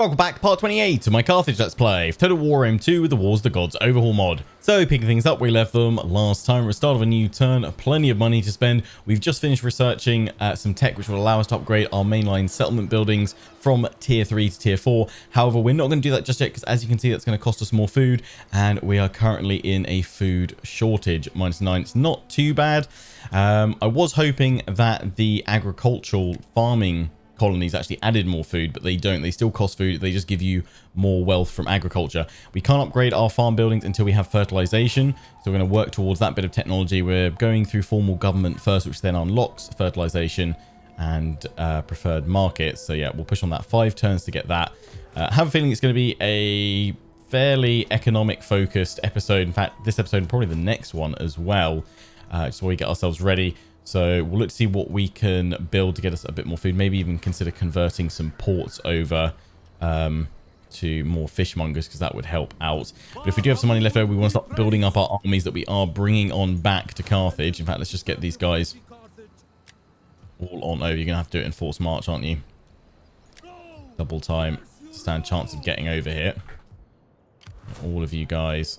Welcome back to part 28 of my Carthage Let's Play, Total War M2 with the Wars of the Gods Overhaul mod. So picking things up, we left them last time. We're at the start of a new turn, plenty of money to spend. We've just finished researching some tech which will allow us to upgrade our mainline settlement buildings from tier 3 to tier 4. However, we're not going to do that just yet because as you can see, that's going to cost us more food and we are currently in a food shortage. -9, it's not too bad. I was hoping that the agricultural farming colonies actually added more food, but they don't. They still cost food. They just give you more wealth from agriculture. We can't upgrade our farm buildings until we have fertilization, so we're going to work towards that bit of technology. We're going through formal government first, which then unlocks fertilization and preferred markets. So yeah, we'll push on that 5 turns to get that. I have a feeling it's going to be a fairly economic focused episode. In fact, this episode and probably the next one as well, just while we get ourselves ready. So we'll look to see what we can build to get us a bit more food. Maybe even consider converting some ports over to more fishmongers, because that would help out. But if we do have some money left over, we want to start building up our armies that we are bringing on back to Carthage. In fact, let's just get these guys all on over. You're going to have to do it in forced march, aren't you? Double time. Stand chance of getting over here. All of you guys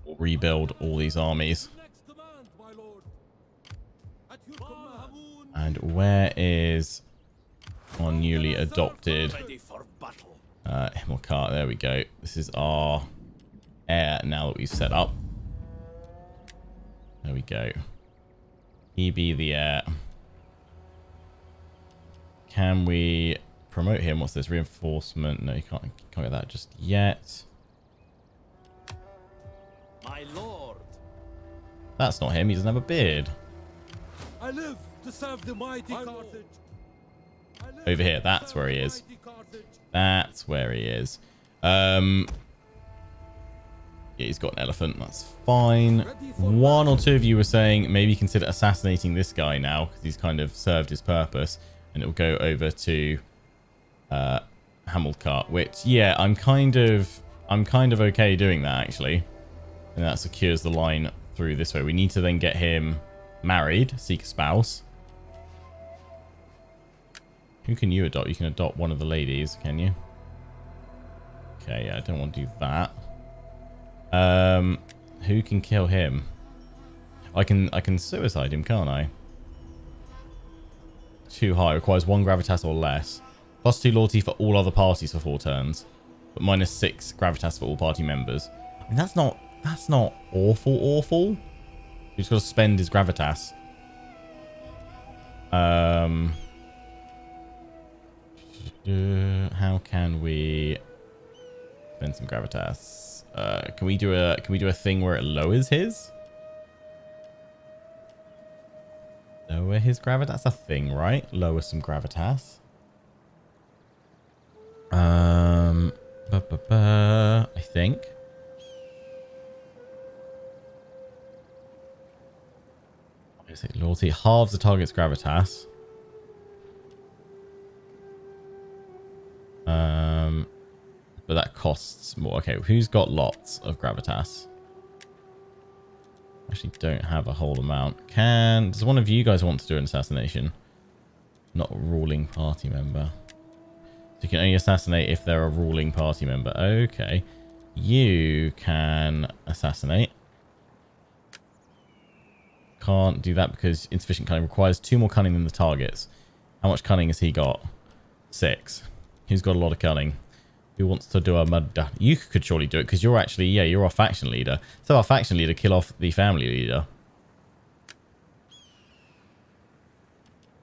will rebuild all these armies. And where is our newly adopted Himmelkart? There we go. This is our heir now that we've set up. There we go. He be the heir. Can we promote him? What's this? Reinforcement? No, you can't get that just yet. My lord. That's not him. He doesn't have a beard. I live to serve the mighty Carthage. Over here. That's where he is. That's where he is. Yeah, he's got an elephant. That's fine. One or two of you were saying maybe consider assassinating this guy now, because he's kind of served his purpose, and it will go over to Hamilcart, which yeah, I'm kind of okay doing that actually. And that secures the line through this way. We need to then get him married, seek a spouse. Who can you adopt? You can adopt one of the ladies, can you? Okay, yeah, I don't want to do that. Who can kill him? I can suicide him, can't I? Too high. Requires 1 gravitas or less. +2 loyalty for all other parties for 4 turns. But -6 gravitas for all party members. I mean, that's not awful. He's got to spend his gravitas. How can we spend some gravitas? Can we do a thing where it lowers his? Lower his gravitas? That's a thing, right? Lower some gravitas. I think. Loyalty halves the target's gravitas. But that costs more. Okay, who's got lots of gravitas? Actually don't have a whole amount. Does one of you guys want to do an assassination? Not a ruling party member. So you can only assassinate if they're a ruling party member. Okay. You can assassinate. Can't do that because insufficient cunning requires 2 more cunning than the targets. How much cunning has he got? 6. He's got a lot of cunning. Who wants to do a murder? You could surely do it because you're actually, yeah, you're our faction leader. So our faction leader kill off the family leader.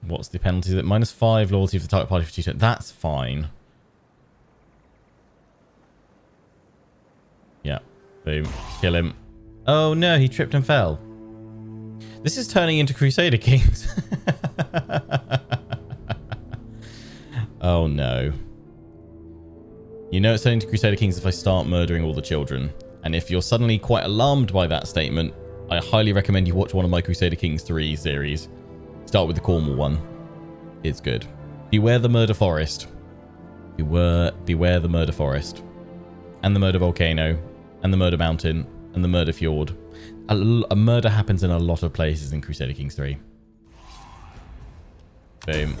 What's the penalty? Is it -5 loyalty for the target party for 2 turns? That's fine. Yeah. Boom. Kill him. Oh no, he tripped and fell. This is turning into Crusader Kings. Oh no. You know it's turning into Crusader Kings if I start murdering all the children. And if you're suddenly quite alarmed by that statement, I highly recommend you watch one of my Crusader Kings 3 series. Start with the Cornwall one. It's good. Beware the murder forest. Beware the murder forest. And the murder volcano. And the murder mountain. And the murder fjord. A murder happens in a lot of places in Crusader Kings 3. Boom.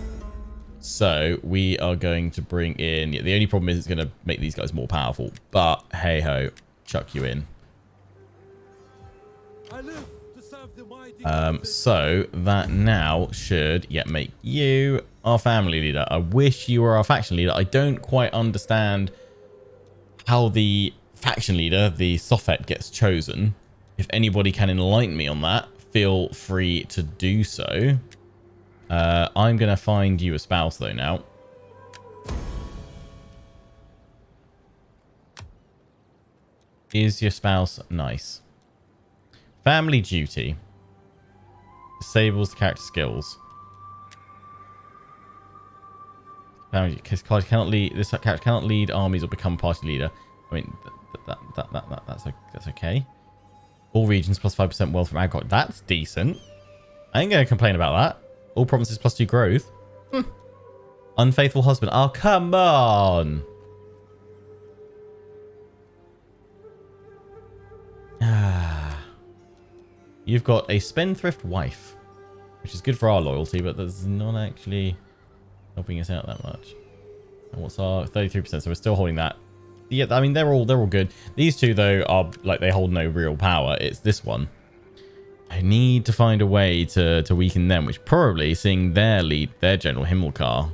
So we are going to bring in... Yeah, the only problem is it's going to make these guys more powerful. But hey-ho, chuck you in. I live to serve the mighty Carthage. So that now should make you our family leader. I wish you were our faction leader. I don't quite understand how the faction leader, the Sophet, gets chosen. If anybody can enlighten me on that, feel free to do so. I'm going to find you a spouse though now. Is your spouse nice? Family duty. Disables the character skills. Family, because cannot lead. This character cannot lead armies or become party leader. I mean, that's okay. All regions plus 5% wealth from agriculture. That's decent. I ain't gonna complain about that. All provinces plus 2 growth. Unfaithful husband. Oh, come on. You've got a spendthrift wife, which is good for our loyalty, but that's not actually helping us out that much. And what's our 33%? So we're still holding that. Yeah, I mean they're all good. These two though are like they hold no real power. It's this one. I need to find a way to weaken them, which probably seeing their lead, their general Himmelcar,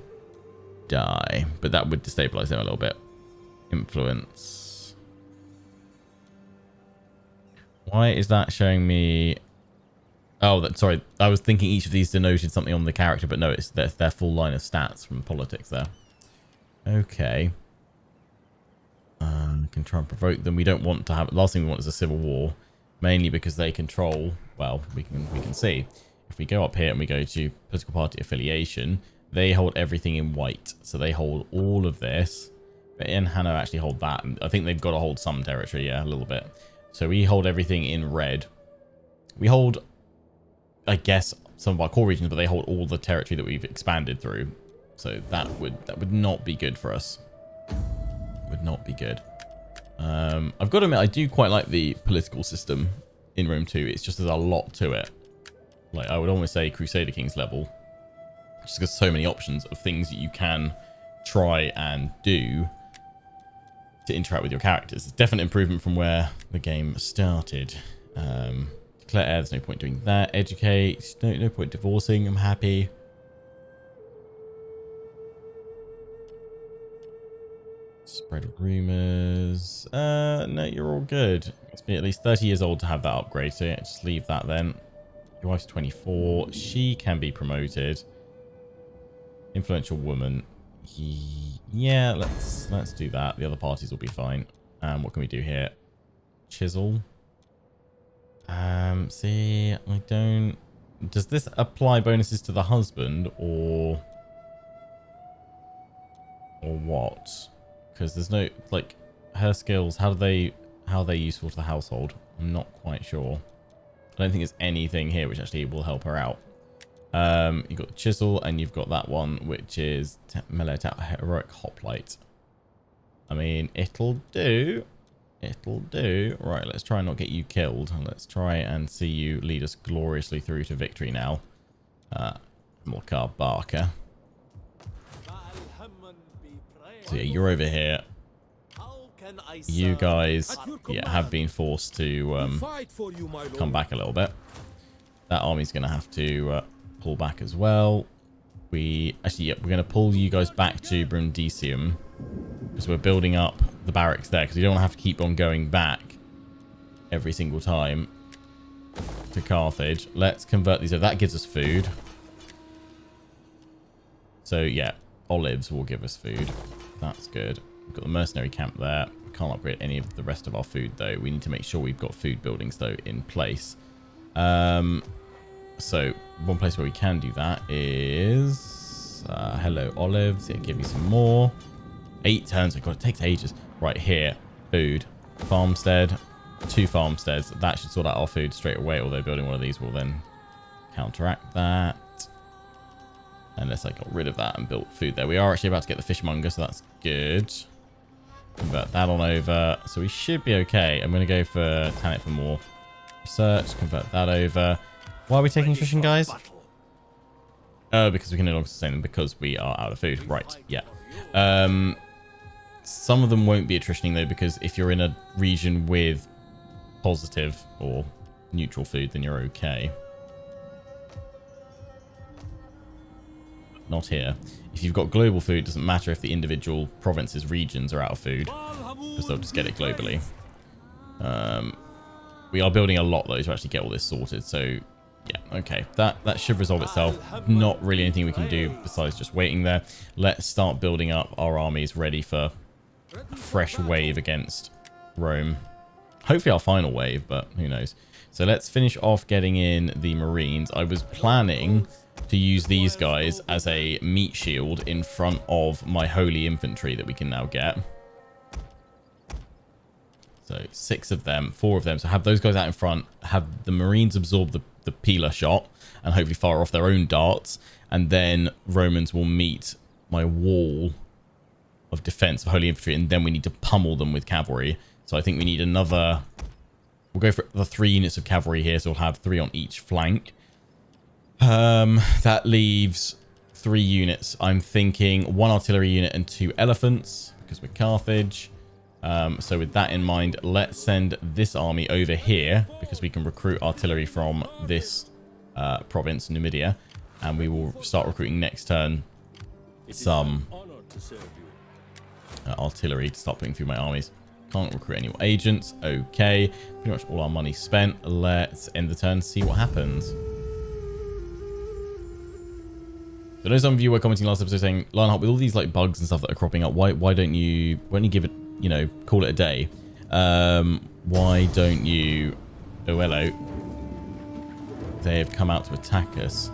die, but that would destabilize them a little bit. Influence. Why is that showing me? Oh, sorry. I was thinking each of these denoted something on the character, but no, it's their full line of stats from politics there. Okay. Can try and provoke them. We don't want to have... Last thing we want is a civil war, mainly because they control... Well, we can see. If we go up here and we go to political party affiliation, they hold everything in white. So they hold all of this. But in Hanno actually hold that. And I think they've got to hold some territory, yeah, a little bit. So we hold everything in red. We hold, I guess, some of our core regions, but they hold all the territory that we've expanded through. So that would not be good for us. Would not be good. I've got to admit, I do quite like the political system in Rome 2. It's just there's a lot to it. Like, I would almost say Crusader Kings level. Just because so many options of things that you can try and do to interact with your characters. It's definite improvement from where the game started. Declare heir, there's no point doing that. Educate, no point divorcing, I'm happy. Spread rumors. No, you're all good. It's been at least 30 years old to have that upgrade, so yeah, just leave that then. Your wife's 24. She can be promoted. Influential woman. Yeah, let's do that. The other parties will be fine. What can we do here? Chisel. See, I don't... Does this apply bonuses to the husband or what? Because there's no, like, her skills, how are they useful to the household? I'm not quite sure. I don't think there's anything here which actually will help her out. You've got the chisel and you've got that one, which is melee attack, heroic hoplite. I mean, it'll do. It'll do. Right, let's try and not get you killed. Let's try and see you lead us gloriously through to victory now. Morcar Barker. So yeah, you're over here. You guys, yeah, have been forced to come back a little bit. That army's going to have to pull back as well. We're going to pull you guys back to Brundisium because we're building up the barracks there because we don't have to keep on going back every single time to Carthage. Let's convert these. That gives us food. So yeah, olives will give us food. That's good. We've got the mercenary camp there. We can't upgrade any of the rest of our food though. We need to make sure we've got food buildings though in place. So one place where we can do that is hello olives. Yeah, give me some more. 8 turns. God, it takes ages. Right here, food, farmstead, 2 farmsteads. That should sort out our food straight away. Although building one of these will then counteract that. Unless I got rid of that and built food there. We are actually about to get the fishmonger, so that's good. Convert that on over. So we should be okay. I'm going to go for Tanit for more research. Convert that over. Why are we taking attrition, guys? Because we can no longer sustain them because we are out of food. Right, yeah. Some of them won't be attritioning though, because if you're in a region with positive or neutral food, then you're okay. Not here. If you've got global food, it doesn't matter if the individual provinces, regions are out of food, because they'll just get it globally. We are building a lot though to actually get all this sorted, so yeah, okay. That should resolve itself. Not really anything we can do besides just waiting there. Let's start building up our armies ready for a fresh wave against Rome. Hopefully our final wave, but who knows. So let's finish off getting in the Marines. I was planning to use these guys as a meat shield in front of my holy infantry that we can now get. So 6 of them, 4 of them. So have those guys out in front, have the Marines absorb the peeler shot and hopefully fire off their own darts. And then Romans will meet my wall of defense of holy infantry. And then we need to pummel them with cavalry. So I think we need another... We'll go for the 3 units of cavalry here. So we'll have 3 on each flank. That leaves 3 units. I'm thinking 1 artillery unit and 2 elephants because we're Carthage. So with that in mind, let's send this army over here because we can recruit artillery from this province, Numidia, and we will start recruiting next turn some artillery to start putting through my armies. Can't recruit any more agents. Okay, pretty much all our money spent. Let's end the turn, see what happens. So I know some of you were commenting last episode saying, Lionheart, with all these like bugs and stuff that are cropping up, why don't you give it, you know, call it a day? Why don't you... Oh, hello. They have come out to attack us.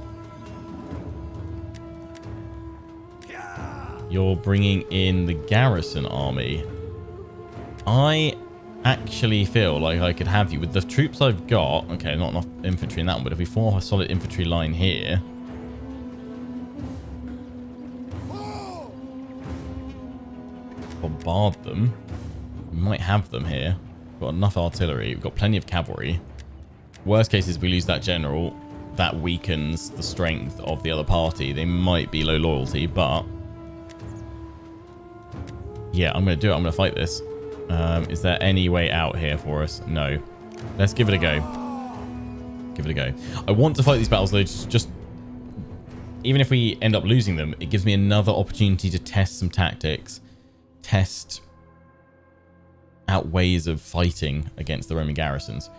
You're bringing in the garrison army. I actually feel like I could have you with the troops I've got. Okay, not enough infantry in that one, but if we form a solid infantry line here... bombard them. We might have them here. We've got enough artillery. We've got plenty of cavalry. Worst case is we lose that general. That weakens the strength of the other party. They might be low loyalty, but... yeah, I'm going to do it. I'm going to fight this. Is there any way out here for us? No. Let's give it a go. Give it a go. I want to fight these battles, though, just... even if we end up losing them, it gives me another opportunity to test some tactics. Test out ways of fighting against the Roman garrisons.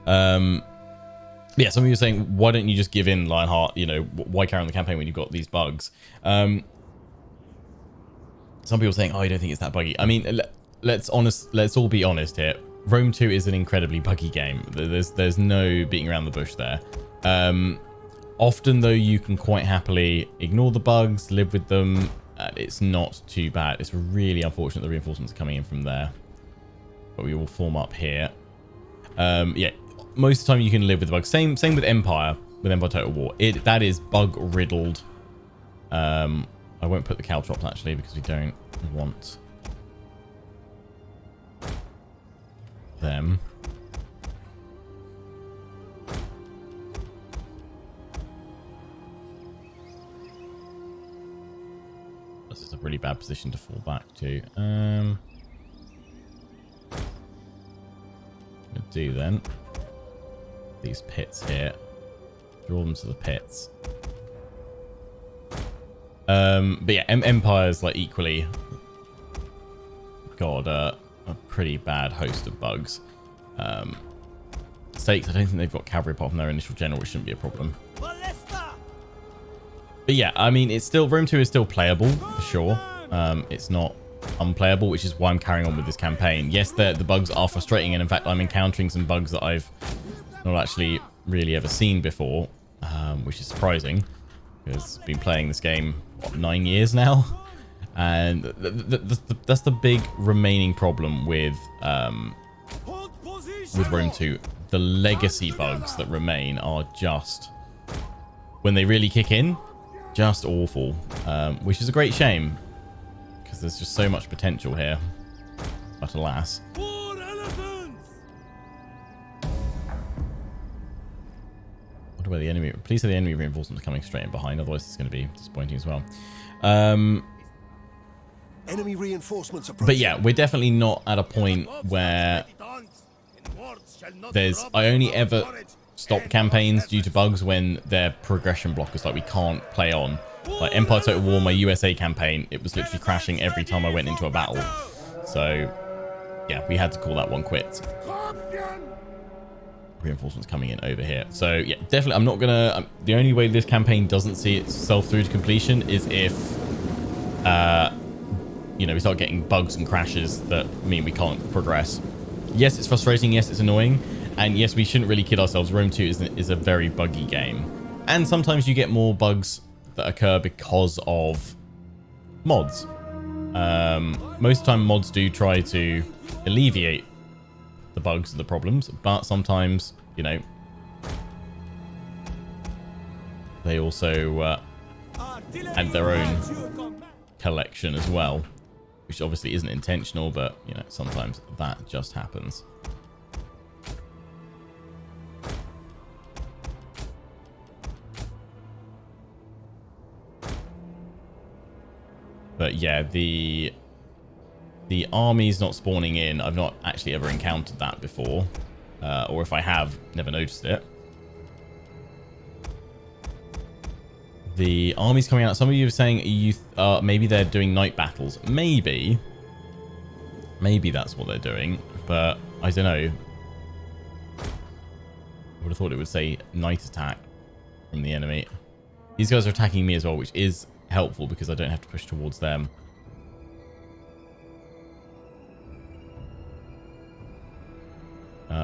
Yeah, some of you are saying, why don't you just give in, Lionheart? You know, why carry on the campaign when you've got these bugs? Some people are saying, oh, I don't think it's that buggy. I mean, let's all be honest here. Rome 2 is an incredibly buggy game. There's no beating around the bush there. Often, though, you can quite happily ignore the bugs, live with them. It's not too bad. It's really unfortunate the reinforcements are coming in from there. But we will form up here. Yeah, most of the time you can live with the bugs. Same with Empire, with Empire Total War. That is bug riddled. I won't put the caltrops actually because we don't want them. This is a really bad position to fall back to. Do then these pits here, draw them to the pits. But yeah, Empire's like equally got a pretty bad host of bugs. Stakes, I don't think they've got cavalry apart from their initial general, which shouldn't be a problem. But yeah, I mean, it's still, Rome 2 is still playable for sure. It's not unplayable, which is why I'm carrying on with this campaign. Yes, the bugs are frustrating, and in fact I'm encountering some bugs that I've not actually really ever seen before, which is surprising because I've been playing this game what, 9 years now, and that's the big remaining problem with Rome 2. The legacy bugs that remain are just, when they really kick in, just awful, which is a great shame. There's just so much potential here, but alas. wonder where the enemy... Please say the enemy reinforcements are coming straight in behind. Otherwise, it's going to be disappointing as well. Enemy reinforcements approaching. But yeah, we're definitely not at a point where there's... I only ever stop campaigns due to bugs when they're progression blockers, like we can't play on. Like Empire Total War, my USA campaign, it was literally crashing every time I went into a battle. So yeah, we had to call that one quits. Reinforcements coming in over here. So yeah, definitely I'm not gonna... the only way this campaign doesn't see itself through to completion is if you know, we start getting bugs and crashes that mean we can't progress. Yes, it's frustrating. Yes, it's annoying. And yes, we shouldn't really kid ourselves. Rome 2 is a very buggy game. And sometimes you get more bugs that occur because of mods. Most of the time mods do try to alleviate the bugs and the problems, but sometimes, you know, they also add their own collection as well, which obviously isn't intentional, but you know, sometimes that just happens. But yeah, the army's not spawning in. I've not actually ever encountered that before, or if I have, never noticed it. The army's coming out. Some of you are saying maybe they're doing night battles. Maybe that's what they're doing, but I don't know. I would have thought it would say night attack from the enemy. These guys are attacking me as well, which is helpful because I don't have to push towards them.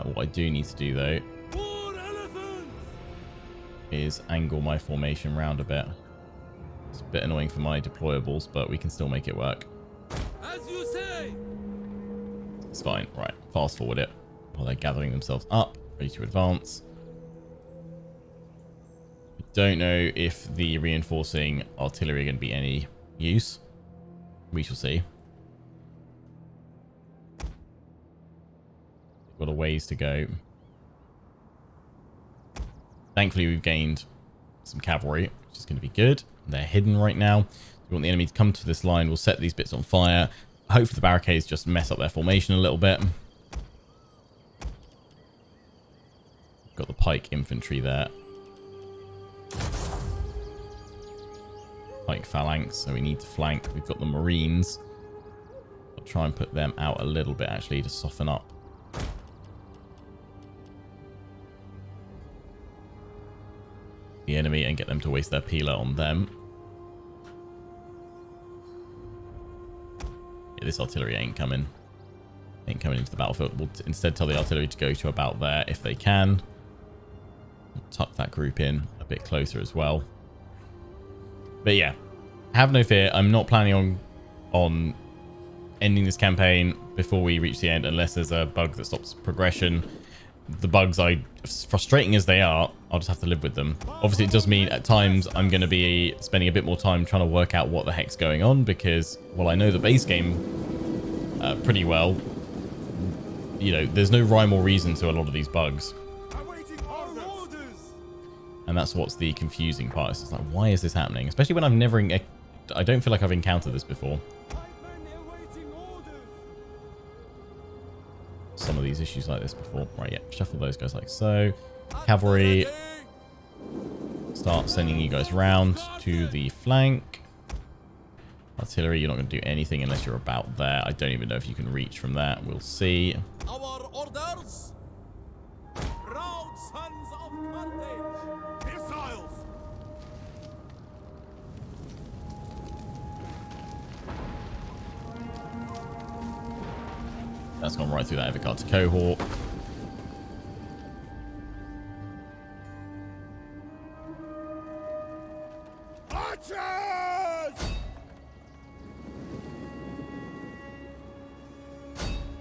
What I do need to do though is angle my formation round a bit. It's a bit annoying for my deployables, but we can still make it work. As you say. It's fine. Right, fast forward it while they're gathering themselves up, ready to advance. Don't know if the reinforcing artillery are going to be any use. We shall see. Got a ways to go. Thankfully, we've gained some cavalry, which is going to be good. They're hidden right now. We want the enemy to come to this line. We'll set these bits on fire. Hopefully, the barricades just mess up their formation a little bit. Got the pike infantry there. Pike phalanx, so we need to flank. We've got the marines. I'll try and put them out a little bit, actually, to soften up the enemy and get them to waste their peeler on them. Yeah, this artillery ain't coming into the battlefield. We'll instead tell the artillery to go to about there if they can. We'll tuck that group in a bit closer as well. But yeah, have no fear. I'm not planning on ending this campaign before we reach the end unless there's a bug that stops progression. The bugs, as frustrating as they are, I'll just have to live with them. Obviously, it does mean at times I'm going to be spending a bit more time trying to work out what the heck's going on because, well, I know the base game pretty well. You know, there's no rhyme or reason to a lot of these bugs. And that's what's the confusing part. It's just like, why is this happening? Especially when I've never... I don't feel like I've encountered this before. Some of these issues like this before. Right, yeah. Shuffle those guys like so. Cavalry. Start sending you guys around to the flank. Artillery, you're not going to do anything unless you're about there. I don't even know if you can reach from that. We'll see. Our orders. Proud sons of Carthage. Missiles. That's gone right through that Evercard cohort.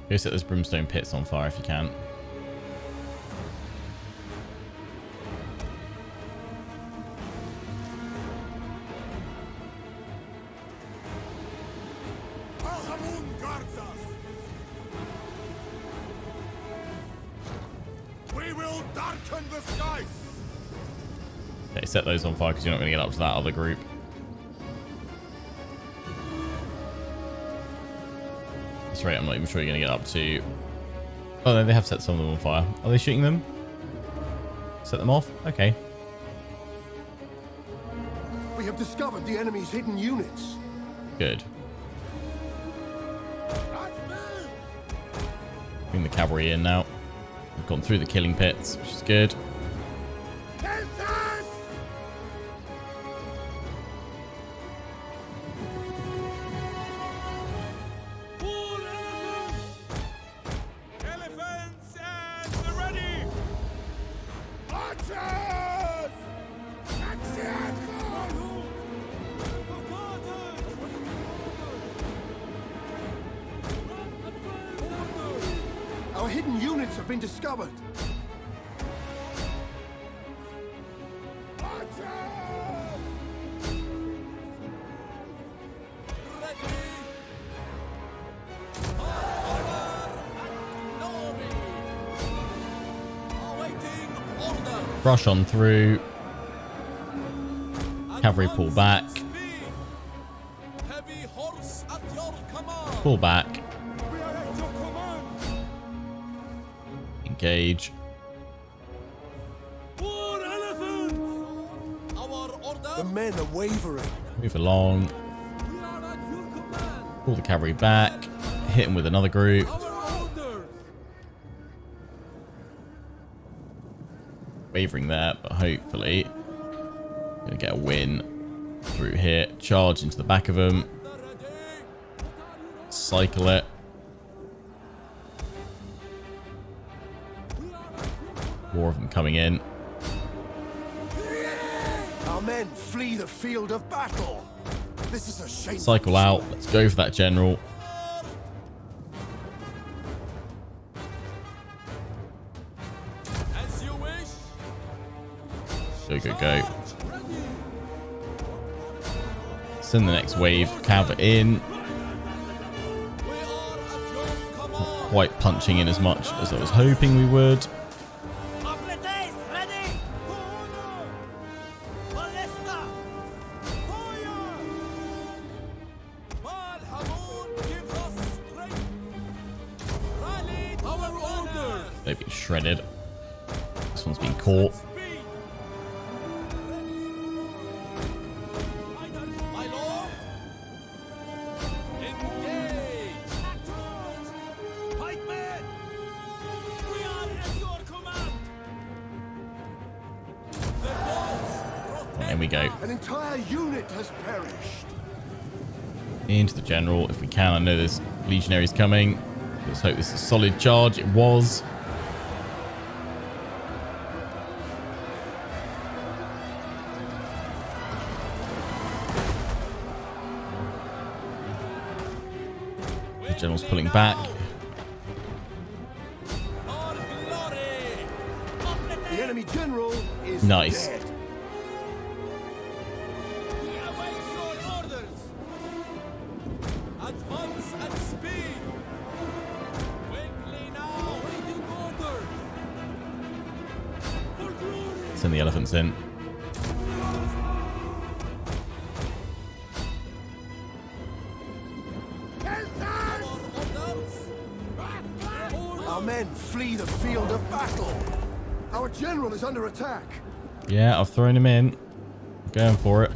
Go set those brimstone pits on fire if you can. We will darken the skies. Okay, set those on fire because you're not going to get up to that other group. That's right, I'm not even sure you're going to get up to... Oh, no, they have set some of them on fire. Are they shooting them? Set them off? Okay. We have discovered the enemy's hidden units. Good. Bring the cavalry in now. We've gone through the killing pits, which is good. Our hidden units have been discovered. Rush on through. Cavalry pull back. Pull back. Engage. The men are wavering. Move along. Pull the cavalry back. Hit them with another group. Wavering there, but hopefully gonna get a win through here. Charge into the back of them. Cycle it. More of them coming in. Our men flee the field of battle. This is a shame. Cycle out. Let's go for that general. As you wish. Go, go, go. Send the next wave. Cav in. Not quite punching in as much as I was hoping we would. They've been shredded. This one's been caught. There we go. An entire unit has perished. Into the general if we can. I know there's legionaries coming. Let's hope this is a solid charge. It was. The general's pulling back. The enemy general is Nice. dead. Advance at speed. Quickly now. Waiting orders. For glory. Send the elephants in. Our men flee the field of battle. Our general is under attack. Yeah, I've thrown him in. Going for it.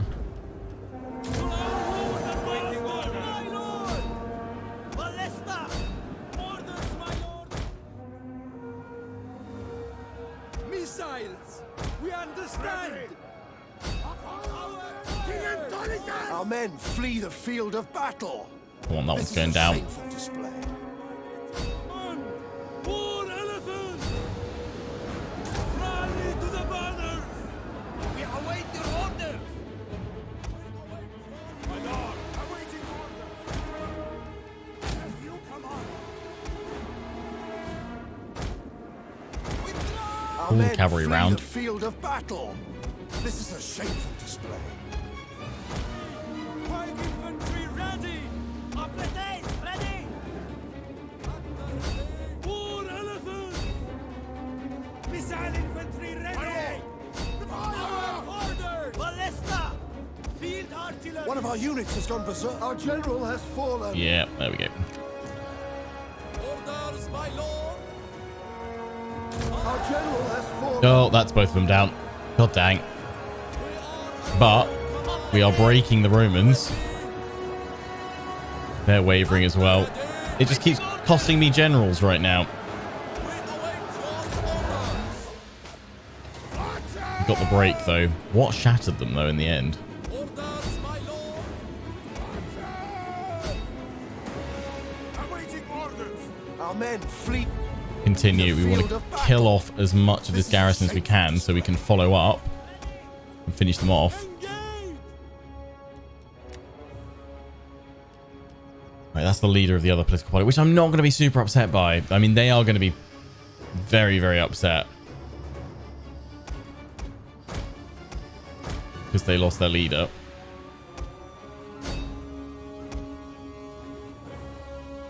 Missiles. We understand. Our men flee the field of battle. Come on, that This one's going is a down. shameful display. War elephants. Rally to the banners. We await your orders. My lord, awaiting orders. As you command. Our Pull the men cavalry flee round. the field of battle. This is a shameful display. Pike infantry ready. Ready. War elephants. Missile infantry ready. Our orders. One of our units has gone berserk. Our general has fallen. Yeah, there we go. Orders, my lord. Our general has fallen. Oh, that's both of them down. God dang. But we are breaking the Romans. They're wavering as well. It just keeps costing me generals right now. We got the break though. What shattered them though in the end? Orders, my lord. Awaiting orders. Our men flee. Continue. We want to kill off as much of this garrison as we can so we can follow up and finish them off. Right, that's the leader of the other political party, which I'm not going to be super upset by. I mean, they are going to be very, very upset because they lost their leader.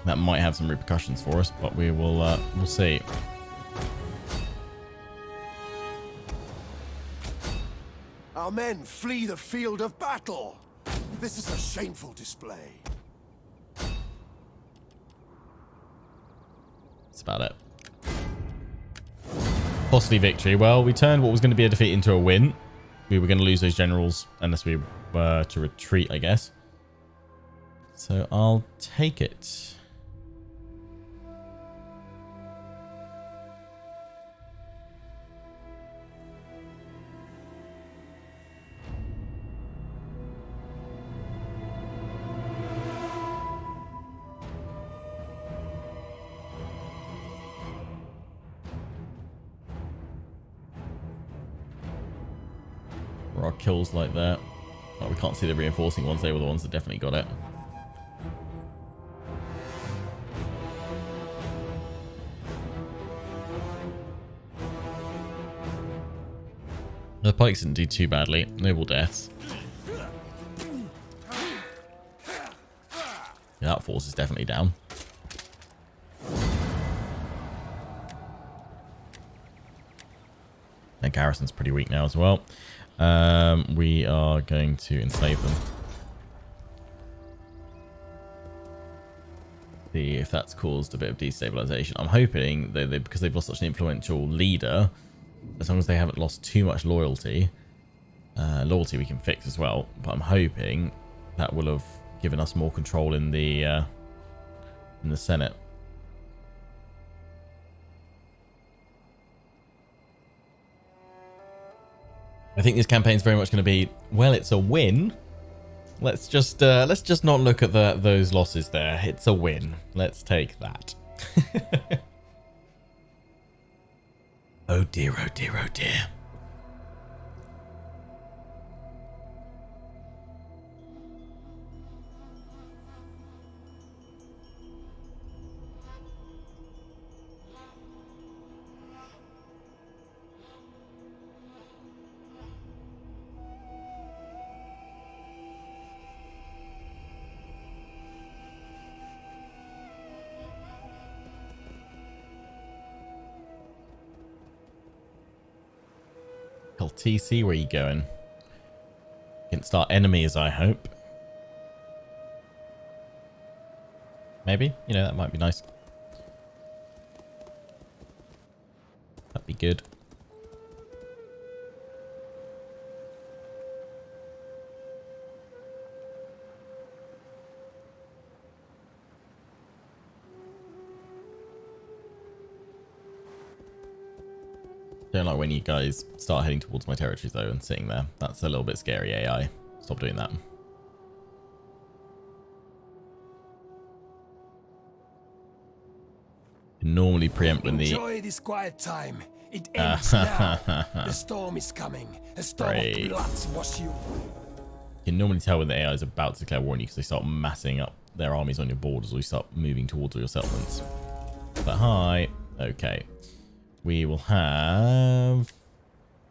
That might have some repercussions for us, but we will we'll see. Our men flee the field of battle. This is a shameful display. That's about it. Costly victory. Well, we turned what was going to be a defeat into a win. We were going to lose those generals unless we were to retreat, I guess. So I'll take it. Our kills like that. Oh, we can't see the reinforcing ones. They were the ones that definitely got it. The pikes didn't do too badly. Noble deaths. Yeah, that force is definitely down. Their garrison's pretty weak now as well. We are going to enslave them. See if that's caused a bit of destabilization. I'm hoping that because they've lost such an influential leader, as long as they haven't lost too much loyalty, loyalty we can fix as well. But I'm hoping that will have given us more control in the Senate. I think this campaign is very much going to be, well, it's a win. Let's just not look at those losses there. It's a win. Let's take that. Oh dear, oh dear, oh dear. TC, where are you going? Against our enemies, I hope. Maybe, you know, that might be nice. That'd be good. Don't like when you guys start heading towards my territories though and sitting there. That's a little bit scary, AI. Stop doing that. You normally preempt when the... Enjoy this quiet time. It ends now. The storm is coming. A storm of blood wash you. You can normally tell when the AI is about to declare war on you because they start massing up their armies on your borders or you start moving towards all your settlements. But hi. Okay. We will have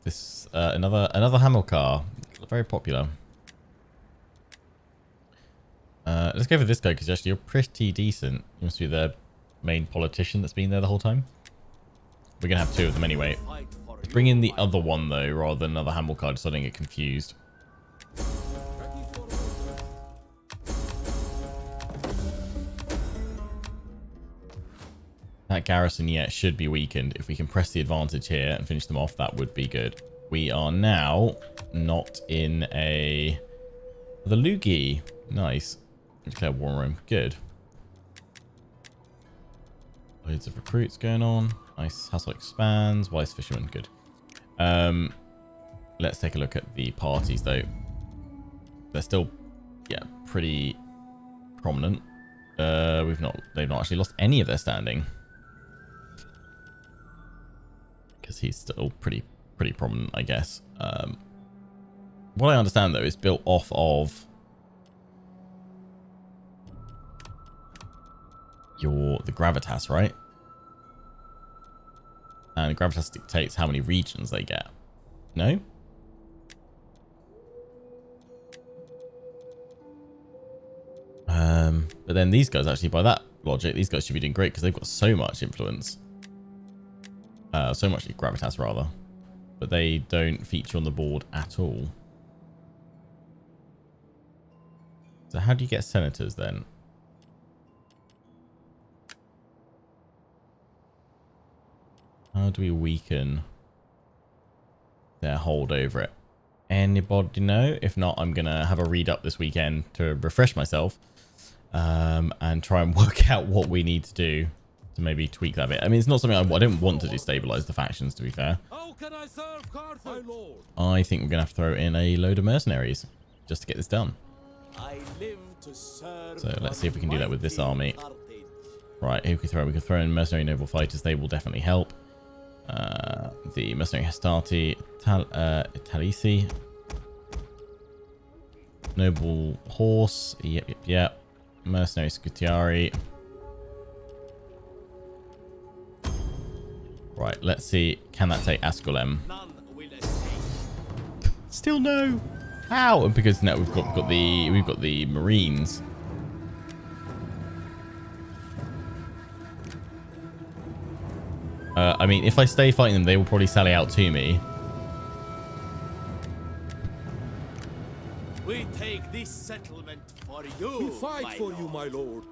this another Hamilcar, very popular. Let's go for this guy because actually you're pretty decent. You must be the main politician that's been there the whole time. We're gonna have two of them anyway. Let's bring in the other one though, rather than another Hamilcar, so I don't get confused. That garrison, yeah, should be weakened. If we can press the advantage here and finish them off, that would be good. We are now not in a... The Lugi. Nice. Declare war room. Good. Loads of recruits going on. Nice. Household expands. Wise fisherman. Good. Let's take a look at the parties, though. They're still, yeah, pretty prominent. They've not actually lost any of their standing. Because he's still pretty prominent, I guess. What I understand, though, is built off of the gravitas, right? And gravitas dictates how many regions they get. No? But then these guys, actually, by that logic, these guys should be doing great because they've got so much influence. So much gravitas, rather. But they don't feature on the board at all. So how do you get senators, then? How do we weaken their hold over it? Anybody know? If not, I'm going to have a read up this weekend to refresh myself and try and work out what we need to do to maybe tweak that bit. I mean, it's not something I don't want to destabilize the factions, to be fair. How can I serve Carthage, my lord? I think we're going to have to throw in a load of mercenaries just to get this done. I live to serve. So let's see if we can do that with this army. Right, who can throw? We can throw in mercenary noble fighters. They will definitely help. The mercenary Hastati, Talisi, noble horse. Yep. Mercenary Scutiari. Right, let's see. Can that take Asculem? Still no. How? Because now we've got the Marines. I mean, if I stay fighting them, they will probably sally out to me. We take this settlement for you. We fight for you, my lord.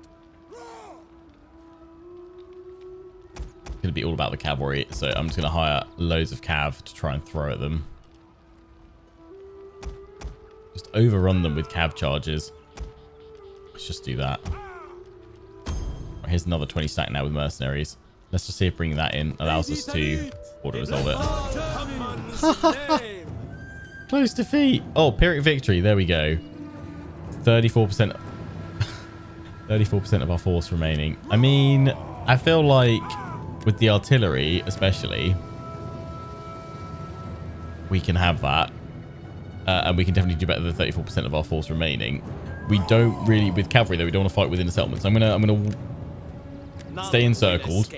It's going to be all about the cavalry, so I'm just going to hire loads of cav to try and throw at them. Just overrun them with cav charges. Let's just do that. Right, here's another 20 stack now with mercenaries. Let's just see if bringing that in allows us to auto-resolve it. Close defeat. Oh, Pyrrhic victory. There we go. 34%. 34% of our force remaining. I mean, I feel like with the artillery, especially, we can have that. And we can definitely do better than 34% of our force remaining. We don't really, with cavalry, though, we don't want to fight within the settlements. I'm gonna stay encircled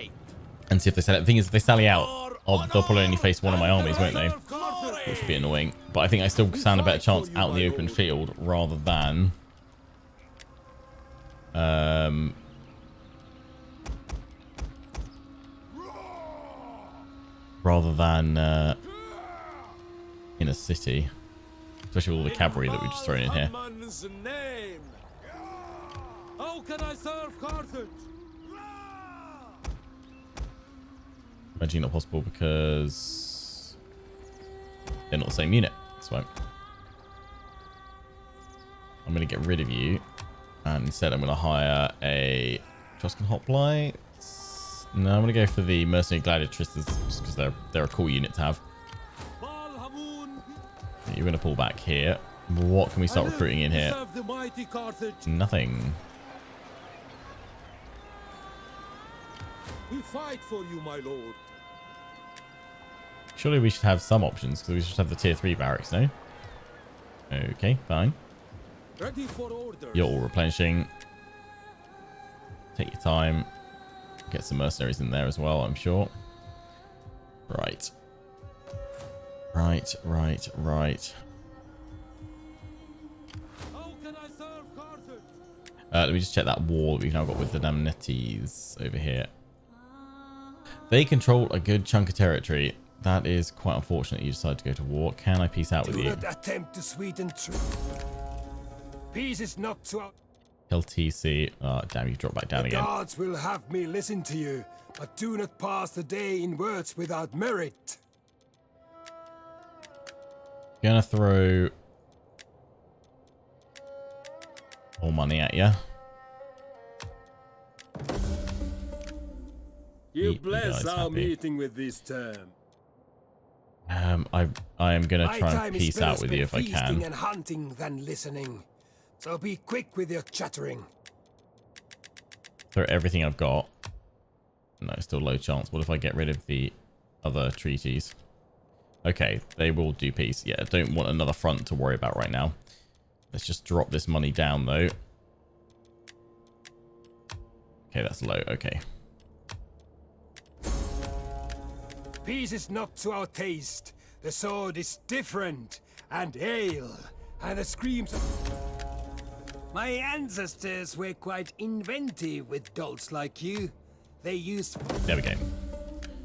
and see if they sally out. The thing is, if they sally out, they'll probably only face one of my armies, won't they? Which would be annoying. But I think I still stand a better chance out in the open field rather than in a city. Especially with all the cavalry that we just thrown in here. How can I serve Carthage? Imagine not possible because they're not the same unit. So I'm going to get rid of you, and instead I'm going to hire a Truscan hoplites. No, I'm going to go for the mercenary gladiatresses just because they're a cool unit to have. You're going to pull back here. What can we start recruiting in here? Nothing. We fight for you, my lord. Surely we should have some options because we should have the tier 3 barracks, no? Okay, fine. Ready for orders. You're all replenishing. Take your time. Get some mercenaries in there as well, I'm sure. Right. Right. How can I serve Carthage? Let me just check that wall that we've now got with the Damnetes over here. They control a good chunk of territory. That is quite unfortunate you decided to go to war. Can I peace out with you? Do not attempt to sweeten truth. Peace is not to... LTC. Oh, damn, you dropped back down The again. gods will have me listen to you, but do not pass the day in words without merit. Gonna throw more money at you. You Keep you bless guys our happy. meeting with this term. I am gonna My try and time is peace better out with you if spent I feasting can. and hunting than listening. So be quick with your chattering. Throw everything I've got. No, still low chance. What if I get rid of the other treaties? Okay, they will do peace. Yeah, don't want another front to worry about right now. Let's just drop this money down though. Okay, that's low. Okay. Peace is not to our taste. The sword is different, and ale, and the screams of... My ancestors were quite inventive with dolts like you. They used... There we go.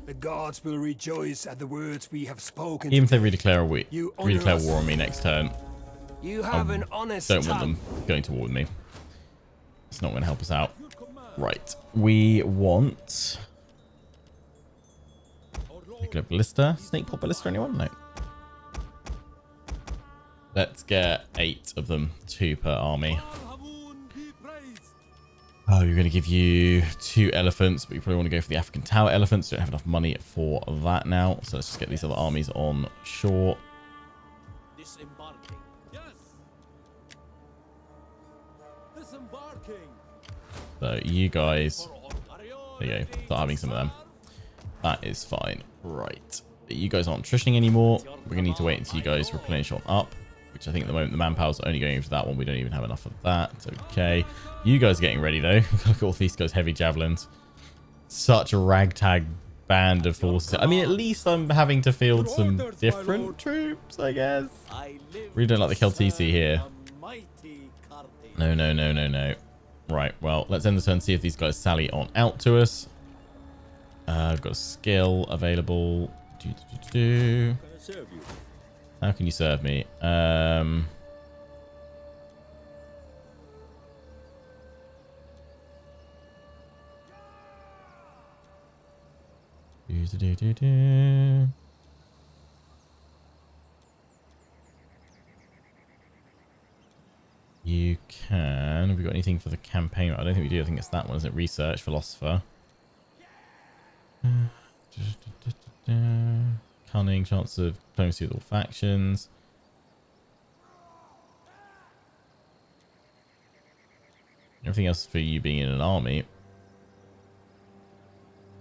The gods will rejoice at the words we have spoken. Even if they today. redeclare war on me next turn, You have an honest don't want tongue. them going to war with me. It's not going to help us out. Right. We want... Nuclear ballista. Snake pot ballista, anyone? No. Let's get 8 of them. 2 per army. Oh, you're going to give you 2 elephants, but you probably want to go for the African tower elephants. Don't have enough money for that now. So let's just get these other armies on shore. Disembarking. Yes. Disembarking. So you guys, there you go. Start having some of them. That is fine. Right. You guys aren't attritioning anymore. We're going to need to wait until you guys replenish on up, which I think at the moment the manpower's only going into that one. We don't even have enough of that. Okay. You guys are getting ready though. Look at all these guys' heavy javelins. Such a ragtag band of forces. I mean, at least I'm having to field some different troops, I guess. Really don't like the Celtici here. No, no, no, no, no. Right, well, let's end the turn and see if these guys sally on out to us. I've got a skill available. How can you serve me? You can. Have we got anything for the campaign? I don't think we do. I think it's that one, isn't it? Research, philosopher. Cunning, chance of diplomacy with all factions. Everything else for you being in an army.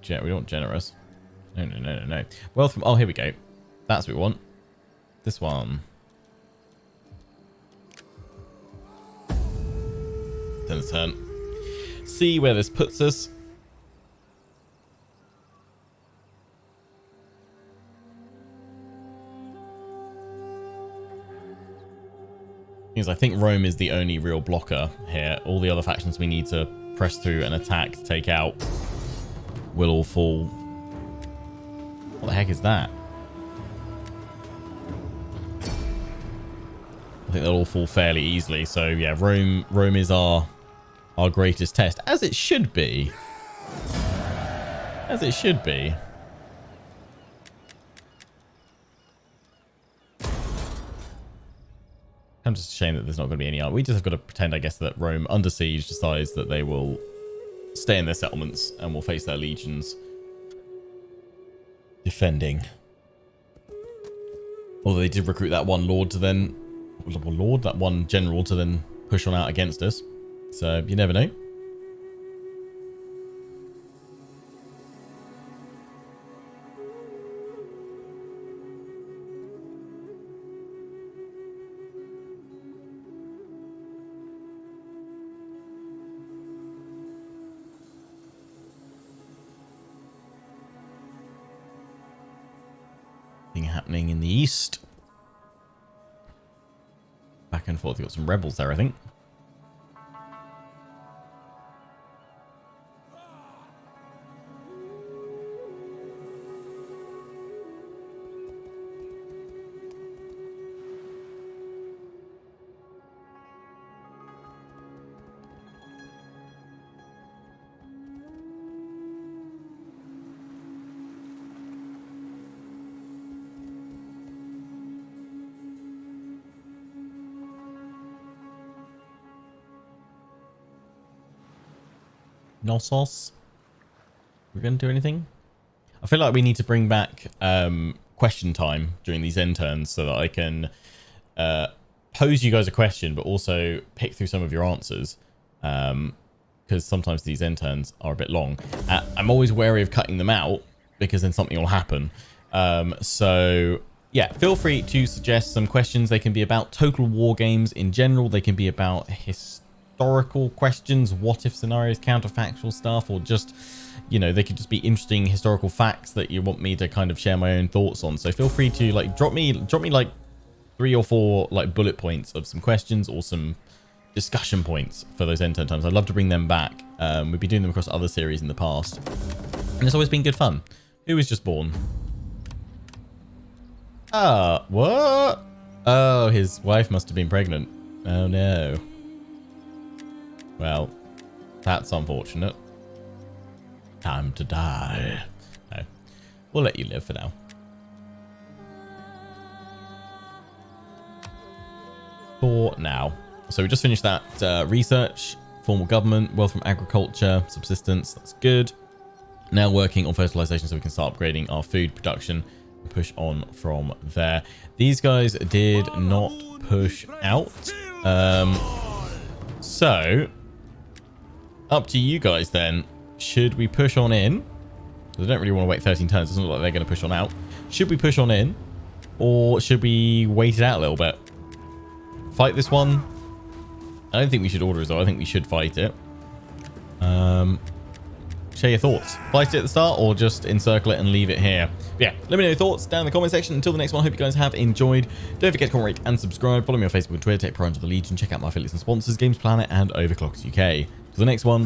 We don't want generous. No, no, no, no, no. Wealth from... Oh, here we go. That's what we want. This one. Then a turn. See where this puts us. Because I think Rome is the only real blocker here. All the other factions we need to press through and attack to take out will all fall. What the heck is that? I think they'll all fall fairly easily. So yeah, Rome is our greatest test, as it should be. As it should be. I'm just ashamed that there's not going to be any art. We just have got to pretend, I guess, that Rome under siege decides that they will stay in their settlements and will face their legions defending. Although they did recruit that one lord to then... that one general to then push on out against us. So you never know. Happening in the east. Back and forth. We've got some rebels there, I think. Knossos. We're going to do anything? I feel like we need to bring back question time during these end turns so that I can pose you guys a question, but also pick through some of your answers. Because sometimes these end turns are a bit long. I'm always wary of cutting them out because then something will happen. So yeah, feel free to suggest some questions. They can be about Total War games in general. They can be about historical questions, what if scenarios, counterfactual stuff, or just, you know, they could just be interesting historical facts that you want me to kind of share my own thoughts on. So feel free to like drop me like 3 or 4 like bullet points of some questions or some discussion points for those end turn times. I'd love to bring them back. We've been doing them across other series in the past, and it's always been good fun. Who was just born? What? Oh, his wife must have been pregnant. Oh no. Well, that's unfortunate. Time to die. No, we'll let you live for now. For now. So we just finished that research, formal government, wealth from agriculture, subsistence. That's good. Now working on fertilization so we can start upgrading our food production and push on from there. These guys did not push out. So up to you guys then. Should we push on in? I don't really want to wait 13 turns. It doesn't look like they're going to push on out. Should we push on in? Or should we wait it out a little bit? Fight this one? I don't think we should order as well. I think we should fight it. Share your thoughts. Fight it at the start or just encircle it and leave it here. But yeah, let me know your thoughts down in the comment section. Until the next one, I hope you guys have enjoyed. Don't forget to comment, rate, and subscribe. Follow me on Facebook and Twitter. Take pride into the Legion. Check out my affiliates and sponsors, Games Planet and Overclockers UK. Till the next one,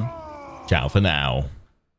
ciao for now.